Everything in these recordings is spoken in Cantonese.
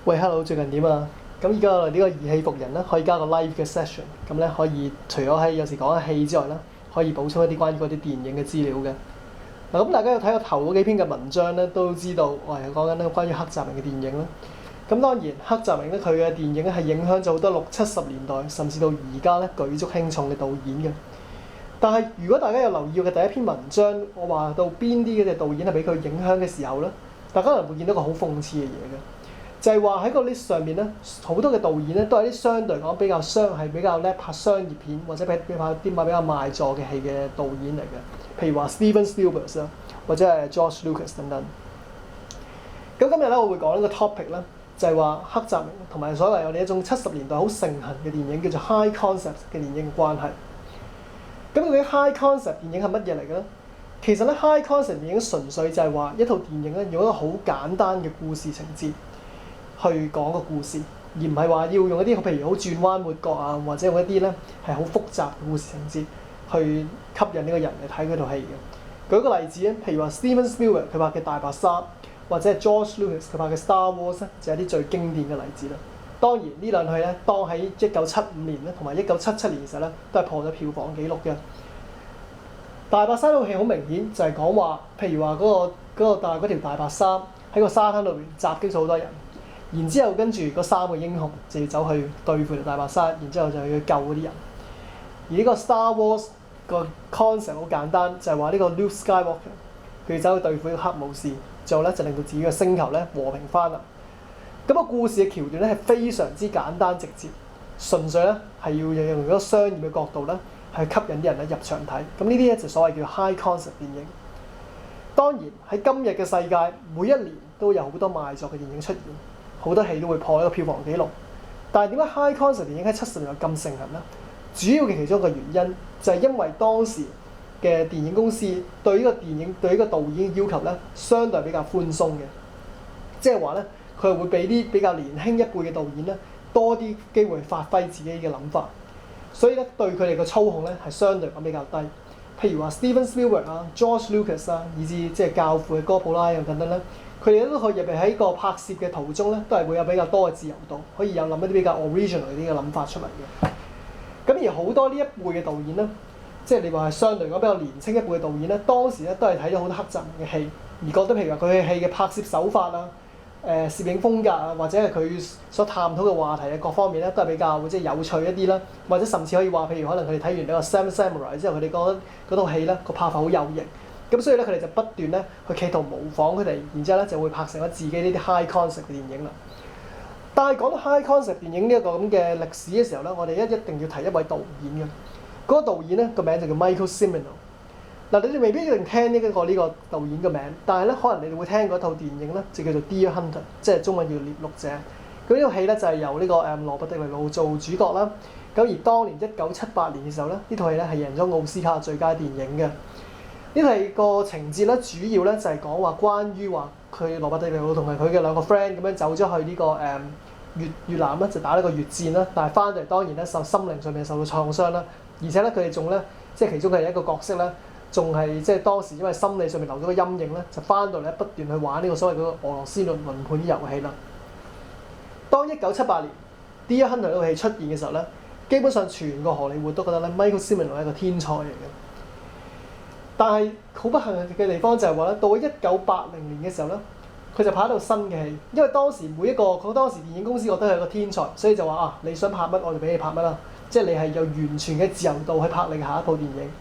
喂，hello，最近點啊？咁而家我哋呢個義氣服人咧，可以加個 live 嘅 session，咁咧可以除咗喺有時講下戲之外咧，可以補充一啲關於嗰啲電影嘅資料嘅。嗱，咁大家有睇過頭嗰幾篇嘅文章咧，都知道我係講緊呢個關於黑澤明嘅電影啦。咁當然黑澤明咧，佢嘅電影咧係影響咗好多60、70年代，甚至到而家咧舉足輕重嘅導演嘅。但係如果大家有留意嘅第一篇文章，我話到邊啲嘅導演係俾佢影響嘅時候咧，大家可能會見到個好諷刺嘅嘢嘅。就係話喺個 list 上面咧，好多嘅導演咧都係啲相對嚟講比較叻拍商業片或者拍啲比較賣座嘅戲嘅導演嚟嘅，譬如話 Steven Spielberg 啦，或者係 George Lucas 等等。咁今日咧我會講呢個 topic 咧，就係話黑澤明同埋所謂我哋一種70年代好盛行嘅電影叫做 high concept 嘅電影嘅關係。咁究竟 high concept 電影係乜嘢嚟嘅咧？其實咧 high concept 電影純粹就係話一套電影咧用一個好簡單嘅故事情節去講個故事，而唔係話要用一啲譬如好轉彎抹角啊，或者用一啲咧係好複雜嘅故事情節去吸引呢個人嚟睇嗰套戲嘅。舉個例子咧，譬如話 Steven Spielberg 佢拍嘅大白鯊，或者係 George Lucas 佢拍嘅 Star Wars 咧，就係一啲最經典嘅例子啦。當然呢兩套戲咧，當喺1975年咧同埋1977年嘅時候咧，都係破咗票房紀錄嘅。大白鯊套戲好明顯就係講話，譬如話嗰條大白鯊喺個沙灘裏邊襲擊咗好多人。然之後跟住嗰3個英雄就要走去對付條大白鯊，然之後就要救嗰啲人。而呢個 Star Wars 個 concept 好簡單，就係話呢個 Luke Skywalker 佢要走去對付呢個黑武士，最後咧就令到自己嘅星球咧和平翻啦。咁個故事嘅橋段咧係非常之簡單直接，純粹咧係要用嗰個商業嘅角度咧去吸引啲人咧入場睇。咁呢啲咧就所謂叫 high concept 電影。當然喺今日嘅世界，每一年都有好多賣座嘅電影出現。好多戲都會破一個票房紀錄，但係點解 high concept 電影喺70年代咁盛行咧？主要嘅其中一個原因就係因為當時嘅電影公司對呢個電影對呢個導演嘅要求咧，相對比較寬鬆嘅，即係話咧佢係會俾啲比較年輕一輩嘅導演咧多啲機會發揮自己嘅諗法，所以咧對佢哋嘅操控咧係相對咁比較低。譬如話 Steven Spielberg 啊、George Lucas 啊，以至即係教父嘅哥普拉啊等等咧。佢哋都可以入嚟喺個拍攝嘅途中咧，都係會有比較多嘅自由度，可以有諗一啲比較 original 啲嘅諗法出嚟嘅。咁而好多呢一輩嘅導演咧，即係你話係相對講比較年輕一輩嘅導演咧，當時咧都係睇咗好多黑澤明嘅戲，而覺得譬如話佢嘅戲嘅拍攝手法啊、攝影風格啊，或者係佢所探討嘅話題嘅各方面咧，都係比較即係有趣一啲啦，或者甚至可以話，譬如可能佢哋睇完呢個《Seven Samurai》之後，佢哋覺得嗰套戲咧個拍法好有型。咁所以咧，佢哋就不斷咧去企圖模仿佢哋，然之後咧就會拍成咗自己呢啲 high concept 嘅電影啦。但係講到 high concept 電影呢一個咁嘅歷史嘅時候咧，我哋一定要提一位導演嘅。嗰個導演咧個名就叫 Michael Cimino。嗱，你哋未必一定聽呢個導演嘅名，但係咧可能你哋會聽過一套電影咧，就叫做《Deer Hunter》，即係中文叫《獵鹿者》。咁呢套戲咧就係由呢個羅伯迪尼路做主角啦。咁而當年1978年嘅時候咧，呢套戲咧係贏咗奧斯卡最佳電影嘅。呢係個情節咧，主要咧就係講話關於話佢羅伯迪尼路同埋佢嘅兩個 friend 咁樣走咗去呢個越南咧，就打呢個越戰啦。但係翻嚟當然咧心靈上面受到創傷啦，而且咧佢哋仲咧即係其中嘅一個角色咧，仲係即係當時因為心理上面留咗個陰影咧，就翻到嚟不斷去玩呢個所謂嗰個俄羅斯輪盤遊戲啦。當1978年《Deer Hunter》呢套戲出現嘅時候咧，基本上全個荷里活都覺得咧 Michael Cimino 係一個天才嚟嘅。但係好不幸嘅地方就係話咧，到咗1980年嘅時候咧，佢就拍一套新嘅戲，因為當時佢當時電影公司覺得係一個天才，所以就話啊，你想拍乜我就俾你拍乜啦，即係你係有完全嘅自由度去拍你嘅下一部電影。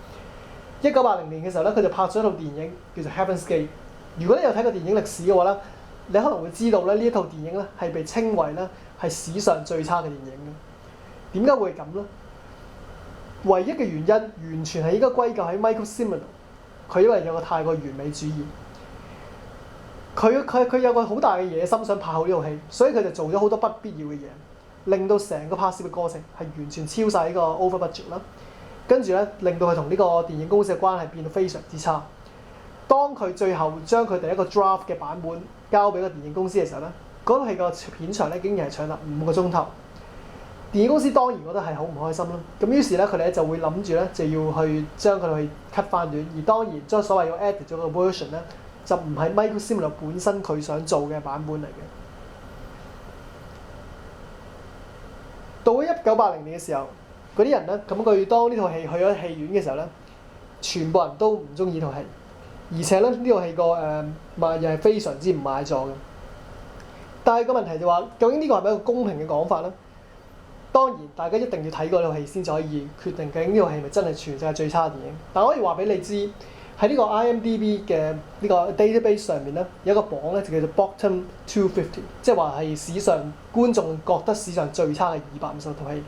1980年嘅時候咧，佢就拍咗一套電影叫做《Heaven's Gate》。如果你有睇過電影歷史嘅話咧，你可能會知道咧呢一套電影咧係被稱為咧係史上最差嘅電影嘅。點解會咁咧？唯一嘅原因完全係應該歸咎喺 Michael Cimino。佢因為有個太過完美主義，佢有個好大嘅野心想拍好呢套戲，所以佢就做咗好多不必要嘅嘢，令到成個拍攝嘅過程係完全超晒呢個 over budget 啦。跟住咧，令到佢同呢個電影公司嘅關係變到非常之差。當佢最後將佢第一個 draft 嘅版本交俾個電影公司嘅時候咧，嗰套戲個片長咧竟然係長達5個鐘頭。電影公司當然覺得係好唔開心啦，咁於是咧佢哋就會諗住咧就要去將佢去 cut 翻短，而當然將所謂要 edit 咗個 version 咧就唔係 Michael Cimino 本身佢想做嘅版本嚟嘅。到咗1980年嘅時候，嗰啲人咧，咁佢當呢套戲去咗戲院嘅時候咧，全部人都唔中意呢套戲，而且咧呢套戲個賣又係非常之唔賣座嘅。但係個問題就話，究竟呢個係咪一個公平嘅講法咧？當然，大家一定要睇過呢套戲先至可以決定究竟呢套戲係咪真係全世界最差嘅電影。但我可以話俾你知，喺呢個 IMDB 嘅呢個 database 上面咧，有一個榜咧就叫做 Bottom 250，即係話係史上觀眾覺得史上最差嘅250套戲。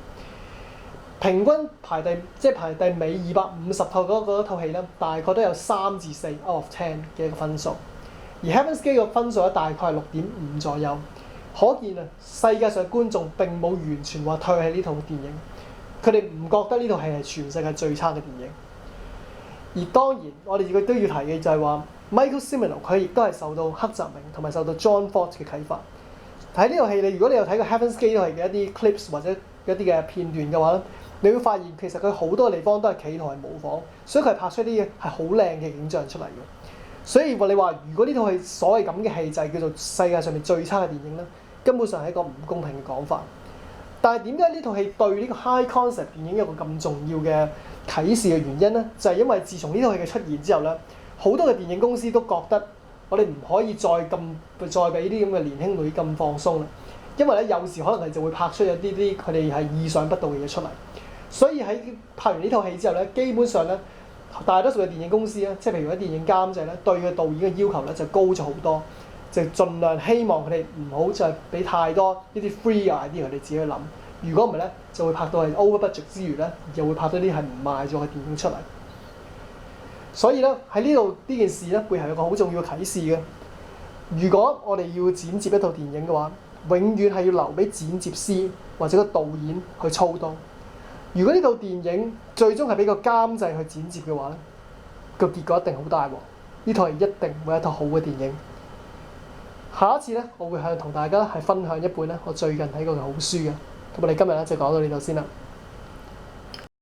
平均排第尾250套嗰套戲咧，大概都有3至4 out of 10嘅一個分數。而 Heaven's Gate 嘅分數咧大概係6.5左右，可見啊，世界上觀眾並冇完全話唾棄呢套電影，佢哋唔覺得呢套戲係全世界最差嘅電影。而當然，我哋亦都要提嘅就係話 Michael Cimino 佢亦都係受到黑澤明同埋受到 John Ford 嘅啟發。睇呢套戲，如果你有睇過 Heaven's Gate 套戲嘅一啲 clips 或者一啲嘅片段嘅話咧，你會發現其實佢好多地方都係企圖係模仿，所以佢係拍出一啲係好靚嘅影像出嚟嘅。所以你話如果呢套戲所謂咁嘅戲就係叫做世界上面最差嘅電影咧，根本上係一個唔公平嘅講法。但係點解呢套戲對呢個 high concept 電影有個咁重要嘅啟示嘅原因咧？就係因為自從呢套戲嘅出現之後咧，好多嘅電影公司都覺得我哋唔可以再俾啲咁嘅年輕女咁放鬆啦。因為咧有時可能係就會拍出有啲佢哋係意想不到嘅嘢出嚟。所以喺拍完呢套戲之後咧，基本上咧大多數嘅電影公司咧，即係譬如啲電影監製咧，對個導演嘅要求咧就高咗好多，就盡量希望佢哋唔好再俾太多呢啲 free idea 佢哋自己去諗。如果唔係咧，就會拍到係 over budget 之餘咧，又會拍到啲係唔賣咗嘅電影出嚟。所以咧喺呢件事咧背後有個好重要嘅啟示嘅。如果我哋要剪接一套電影嘅話，永遠係要留俾剪接師或者個導演去操刀。如果呢套電影最終係俾個監製去剪接嘅話咧，個結果一定好大鑊。呢套係一定會係一套好嘅電影。下一次咧，我會同大家係分享一本咧我最近睇過嘅好書嘅。咁我哋今日咧就講到呢度先啦。